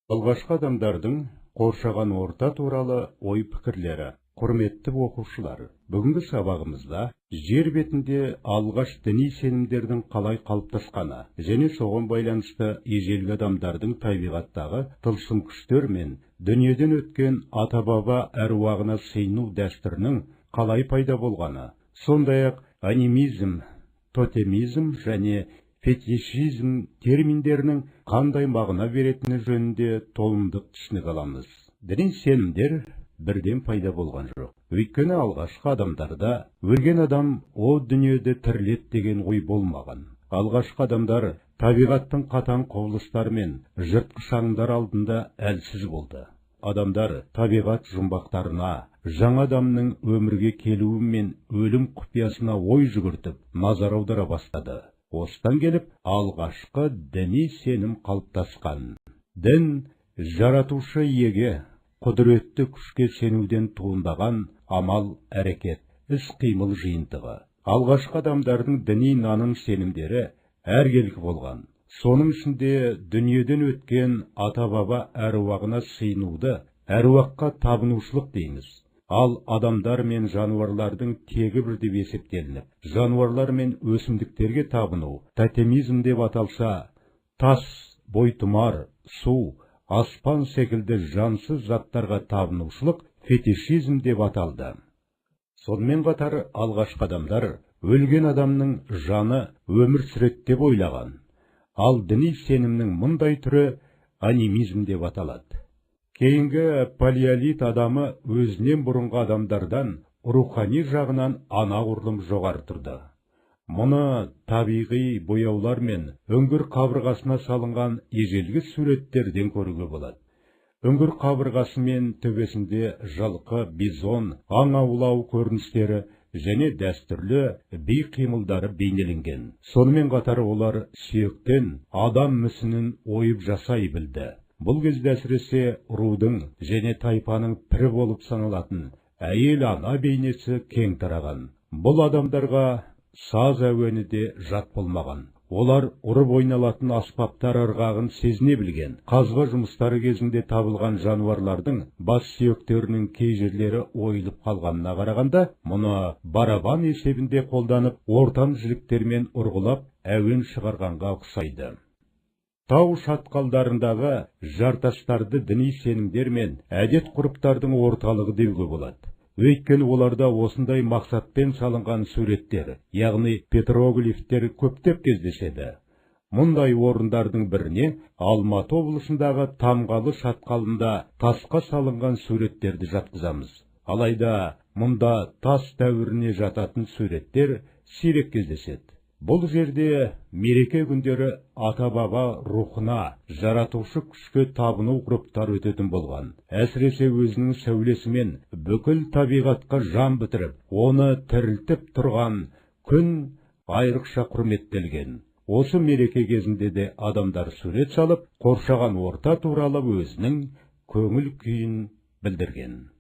Алғашқы адамдардың қоршаған орта туралы ой-пікірлері. Құрметті оқушылар, бүгінгі сабағымызда жер бетінде алғаш діни сенімдердің қалай қалыптасқаны және соған байланысты ежелгі адамдардың табиғаттағы тылсым күштер мен дүниеден өткен ата-баба әруағына сыйыну дәстүрінің қалай пайда болғаны, сондай-ақ анимизм, тотемизм және фетишизм терминдерінің қандай мағына беретіні жөнінде толымдық түсінік аламыз. Діни сенімдер бірден пайда болған жоқ. Өйткені алғашқы адамдарда өлген адам о дүниеде тіріледі деген ой болмаған. Алғашқы адамдар табиғаттың қатаң құбылыстары мен жыртқыш аңдар алдында әлсіз болды. Адамдар табиғат жұмбақтарына, жаңа адамның өмірге келуі мен өлім құпиясына ой жүгіртіп, назар аудара бастады. Осыдан келіп, алғашқы діни сенім қалыптасқан. Дін жаратушы иеге, құдіретті күшке сенуден туындаған амал әрекет, іс-қимыл жиынтығы. Алғашқы адамдардың діни наным сенімдері әркелкі болған. Соның ішінде дүниеден өткен ата-баба әруағына сыйынуды әруаққа табынушылық дейміз. Ал адамдар мен жануарлардың тегі бір деп есептелініп, жануарлар мен өсімдіктерге табыну тотемизм деп аталса, тас, бойтұмар, су, аспан секілді жансыз заттарға табынушылық фетишизм деп аталды. Сонымен қатар алғашқы адамдар өлген адамның жаны өмір сүреді деп ойлаған. Ал діни сенімнің мұндай түрі анимизм деп аталады. Кейінгі палеолит адамы өзінен бұрынғы адамдардан рухани жағынан анағұрлым жоғары тұрды. Мұны табиғи бояулар мен үңгір қабырғасына салынған ежелгі суреттерден көруге болады. Үңгір қабырғасы мен төбесінде жылқы, бизон, аң аулау көріністері және дәстүрлі би қимылдары бейнеленген. Сонымен қатар олар сүйектен адам мүсінін ойып жасай білді. Бұл кезде әсіресе рудың және тайпаның пірі болып саналатын әйел ана бейнесі кең тараған. Бұл адамдарға саз әуені де жат болмаған. Олар ұрып ойналатын аспаптар ырғағын сезіне білген. Қазба жұмыстары кезінде табылған жануарлардың бас сүйектерінің кей жерлері ойылып қалғанына қарағанда, мұны барабан есебінде қолданып, ортан жіліктермен ұрғылап, әуен шығарғанға ұқсайды. Тау шатқалдарындағы жартастарды діни сенімдер мен әдет-ғұрыптардың орталығы деуге болады. Өйткені оларда осындай мақсатпен салынған суреттер, яғни петроглифтер көптеп кездеседі. Мұндай орындардың біріне Алматы облысындағы Тамғалы шатқалында тасқа салынған суреттерді жатқызамыз. Алайда мұнда тас дәуіріне жататын суреттер сирек кездеседі. Бұл жерде мереке күндері ата-баба рухына, жаратушы күшке табыну ғұрыптар өтетін болған. Әсіресе өзінің сәулесімен бүкіл табиғатқа жан бітіріп, оны тірілтіп тұрған күн айрықша құрметтелген. Осы мереке кезінде де адамдар сурет салып, қоршаған орта туралы өзінің көңіл күйін білдірген.